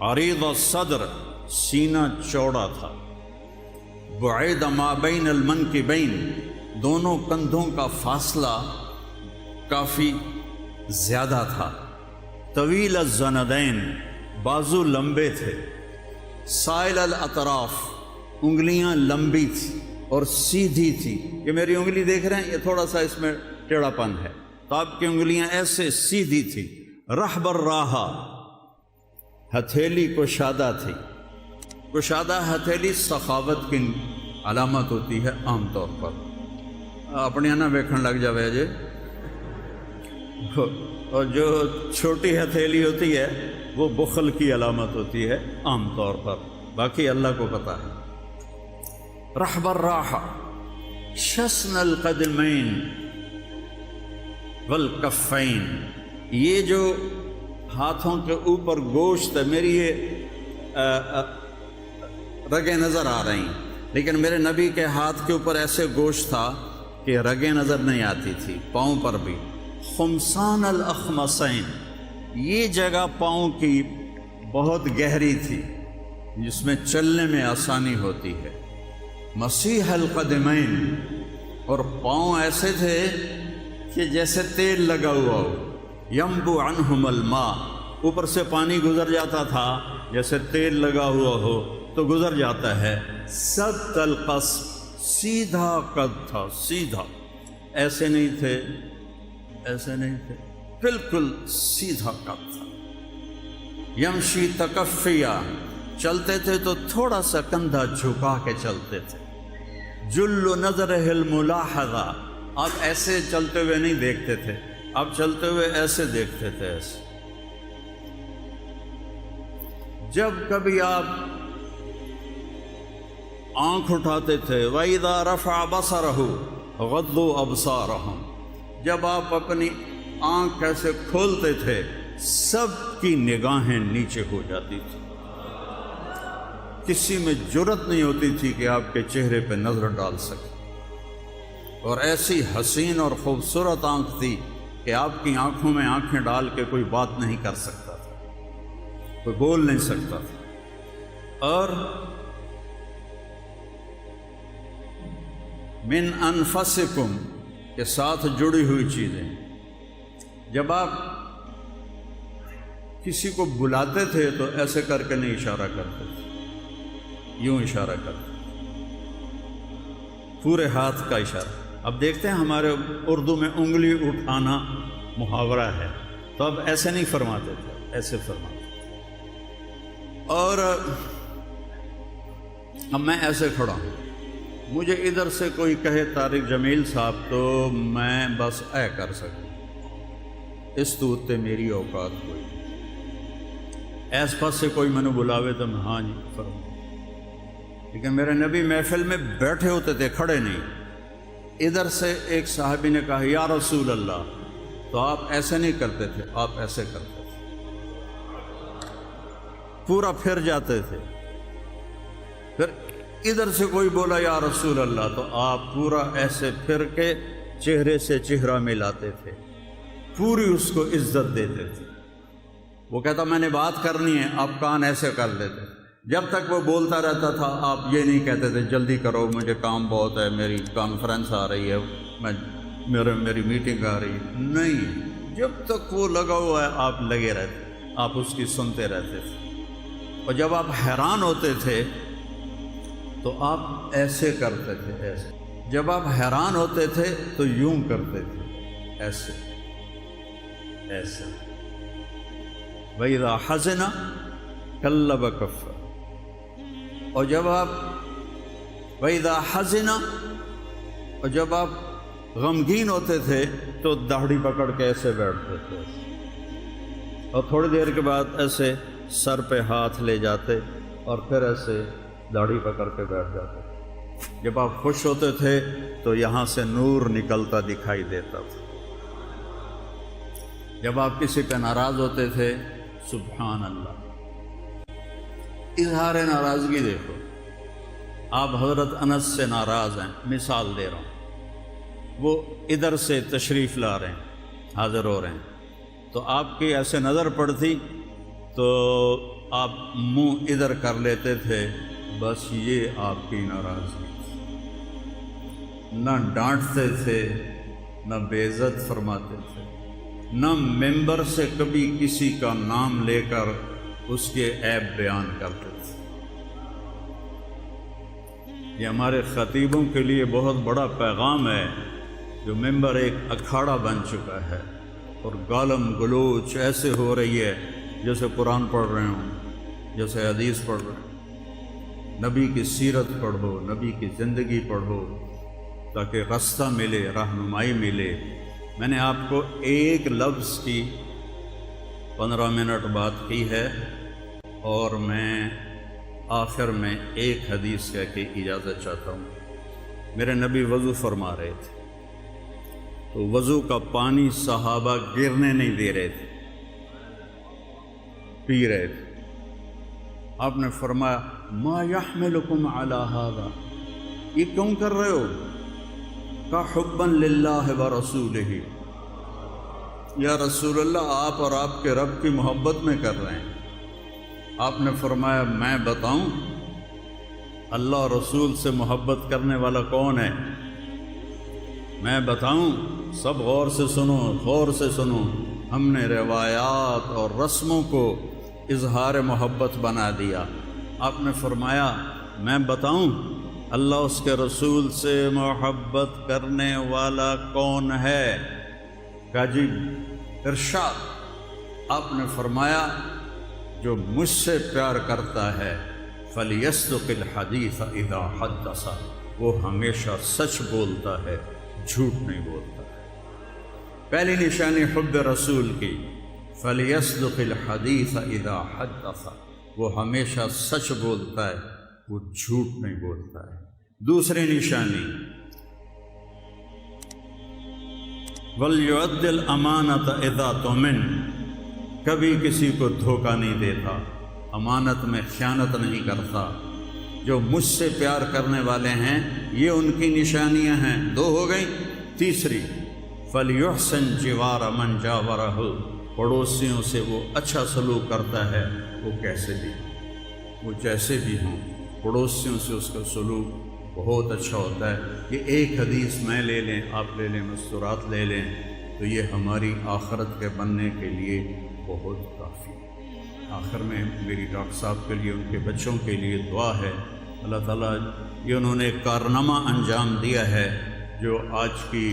عریض الصدر، سینہ چوڑا تھا، بعید ما بین المنکبین، دونوں کندھوں کا فاصلہ کافی زیادہ تھا، طویل الزندین، بازو لمبے تھے، سائل الاطراف، انگلیاں لمبی تھی اور سیدھی تھی۔ یہ میری انگلی دیکھ رہے ہیں، یہ تھوڑا سا اس میں ٹیڑھا پن ہے، تو آپ کی انگلیاں ایسے سیدھی تھی۔ رحب الراحہ، ہتھیلی کشادہ تھی۔ کشادہ ہتھیلی سخاوت کی علامت ہوتی ہے عام طور پر۔ اپنے نہ ویکھن لگ جاوے جے، اور جو چھوٹی ہتھیلی ہوتی ہے وہ بخل کی علامت ہوتی ہے عام طور پر، باقی اللہ کو پتہ ہے۔ رحب الراحہ، شسن القدمین والکفین، یہ جو ہاتھوں کے اوپر گوشت ہے، میری یہ رگیں نظر آ رہی ہیں، لیکن میرے نبی کے ہاتھ کے اوپر ایسے گوشت تھا کہ رگیں نظر نہیں آتی تھی، پاؤں پر بھی۔ خمسان الاخمصین، یہ جگہ پاؤں کی بہت گہری تھی جس میں چلنے میں آسانی ہوتی ہے۔ مسیح القدمین، اور پاؤں ایسے تھے کہ جیسے تیل لگا ہوا ہو۔ ینبو عنہم الماء، اوپر سے پانی گزر جاتا تھا جیسے تیل لگا ہوا ہو تو گزر جاتا ہے۔ سبط القصب، سیدھا قد تھا، سیدھا، ایسے نہیں تھے، ایسے نہیں تھے، بالکل سیدھا قد تھا۔ یمشی تکفیہ، چلتے تھے تو تھوڑا سا کندھا جھکا کے چلتے تھے۔ جل نظرہ الملاحظہ، آپ ایسے چلتے ہوئے نہیں دیکھتے تھے، آپ چلتے ہوئے ایسے دیکھتے تھے، ایسے۔ جب کبھی آپ آنکھ اٹھاتے تھے، وَإِذَا رَفَعَ بَصَرَهُ غَضُّوا أَبْصَارَهُمْ، جب آپ اپنی آنکھ ایسے کھولتے تھے سب کی نگاہیں نیچے ہو جاتی تھی، کسی میں جرت نہیں ہوتی تھی کہ آپ کے چہرے پہ نظر ڈال سکے، اور ایسی حسین اور خوبصورت آنکھ تھی کہ آپ کی آنکھوں میں آنکھیں ڈال کے کوئی بات نہیں کر سکتا تھا، کوئی بول نہیں سکتا تھا۔ اور من انفسکم کے ساتھ جڑی ہوئی چیزیں، جب آپ کسی کو بلاتے تھے تو ایسے کر کے نہیں اشارہ کرتے تھے، یوں اشارہ کرتے، پورے ہاتھ کا اشارہ۔ اب دیکھتے ہیں ہمارے اردو میں انگلی اٹھانا محاورہ ہے، تو اب ایسے نہیں فرماتے تھے، ایسے فرماتے تھے۔ اور اب میں ایسے کھڑا ہوں، مجھے ادھر سے کوئی کہے طارق جمیل صاحب تو میں بس اے کر سکوں، اس تو تے میری اوقات کوئی، ایس پاس سے کوئی میں نے بلاوے تو میں ہاں جی فرماؤں، لیکن میرے نبی محفل میں بیٹھے ہوتے تھے، کھڑے نہیں۔ ادھر سے ایک صحابی نے کہا یا رسول اللہ، تو آپ ایسے نہیں کرتے تھے، آپ ایسے کرتے تھے، پورا پھر جاتے تھے۔ پھر ادھر سے کوئی بولا یا رسول اللہ تو آپ پورا ایسے پھر کے چہرے سے چہرہ ملاتے تھے، پوری اس کو عزت دیتے تھے۔ وہ کہتا میں نے بات کرنی ہے، آپ کان ایسے کر دیتے، جب تک وہ بولتا رہتا تھا آپ یہ نہیں کہتے تھے جلدی کرو مجھے کام بہت ہے، میری کانفرنس آ رہی ہے، میری میٹنگ آ رہی ہے، نہیں، جب تک وہ لگا ہوا ہے آپ لگے رہتے، آپ اس کی سنتے رہتے تھے۔ اور جب آپ حیران ہوتے تھے تو آپ ایسے کرتے تھے، ایسے، جب آپ حیران ہوتے تھے تو یوں کرتے تھے، ایسے ایسے۔ وَإِذَا حَزِنَ قَلَّبَ كَفَّهُ، اور جب آپ وَإِذَا حَزِنَ، اور جب آپ غمگین ہوتے تھے تو داڑھی پکڑ کے ایسے بیٹھتے تھے، اور تھوڑی دیر کے بعد ایسے سر پہ ہاتھ لے جاتے اور پھر ایسے داڑھی پکڑ کے بیٹھ جاتے۔ جب آپ خوش ہوتے تھے تو یہاں سے نور نکلتا دکھائی دیتا تھا، جب آپ کسی پہ ناراض ہوتے تھے سبحان اللہ، اظہار ناراضگی دیکھو، آپ حضرت انس سے ناراض ہیں، مثال دے رہا ہوں، وہ ادھر سے تشریف لا رہے ہیں، حاضر ہو رہے ہیں، تو آپ کی ایسے نظر پڑتی تو آپ منہ ادھر کر لیتے تھے، بس یہ آپ کی ناراضگی تھی۔ نہ ڈانٹتے تھے، نہ بے عزت فرماتے تھے، نہ ممبر سے کبھی کسی کا نام لے کر اس کے عیب بیان کرتے تھے۔ یہ ہمارے خطیبوں کے لیے بہت بڑا پیغام ہے، جو ممبر ایک اکھاڑا بن چکا ہے اور گالم گلوچ ایسے ہو رہی ہے جیسے قرآن پڑھ رہے ہوں، جیسے حدیث پڑھ رہے ہوں۔ نبی کی سیرت پڑھو، نبی کی زندگی پڑھو، تاکہ راستہ ملے، رہنمائی ملے۔ میں نے آپ کو ایک لفظ کی 15 منٹ بات کی ہے، اور میں آخر میں ایک حدیث کہہ کے اجازت چاہتا ہوں۔ میرے نبی وضو فرما رہے تھے، تو وضو کا پانی صحابہ گرنے نہیں دے رہے تھے، پی رہے تھے۔ آپ نے فرمایا ما یحملکم علی ھذا، یہ کیوں کر رہے ہو؟ کا حبا للہ ورسولہ، یا رسول اللہ آپ اور آپ کے رب کی محبت میں کر رہے ہیں۔ آپ نے فرمایا میں بتاؤں اللہ اور رسول سے محبت کرنے والا کون ہے؟ میں بتاؤں؟ سب غور سے سنو، غور سے سنو۔ ہم نے روایات اور رسموں کو اظہار محبت بنا دیا۔ آپ نے فرمایا میں بتاؤں اللہ اس کے رسول سے محبت کرنے والا کون ہے؟ کہا جی ارشاد۔ آپ نے فرمایا جو مجھ سے پیار کرتا ہے فَلْيَصْدُقِ الْحَدِيثَ إِذَا حَدَّثَ، وہ ہمیشہ سچ بولتا ہے، جھوٹ نہیں بولتا ہے۔ پہلی نشانی حب رسول کی، فَلْيَصْدُقِ الْحَدِيثَ إِذَا حَدَّثَ، وہ ہمیشہ سچ بولتا ہے، وہ جھوٹ نہیں بولتا ہے۔ دوسری نشانی وَلْيُؤَدِّ الْأَمَانَةَ إِذَا تُؤْمِنَ، کبھی کسی کو دھوکہ نہیں دیتا، امانت میں خیانت نہیں کرتا۔ جو مجھ سے پیار کرنے والے ہیں یہ ان کی نشانیاں ہیں، 2 ہو گئیں۔ تیسری فَلْيُحْسِنْ جِوَارَ مَنْ جَاوَرَهُ، پڑوسیوں سے وہ اچھا سلوک کرتا ہے، وہ کیسے بھی، وہ جیسے بھی ہوں، پڑوسیوں سے اس کا سلوک بہت اچھا ہوتا ہے۔ یہ ایک حدیث میں لے لیں، آپ لے لیں، مستورات لے لیں، تو یہ ہماری آخرت کے بننے کے لیے بہت کافی۔ آخر میں میری ڈاکٹر صاحب کے لیے، ان کے بچوں کے لیے دعا ہے، اللہ تعالیٰ یہ انہوں نے ایک کارنامہ انجام دیا ہے جو آج کی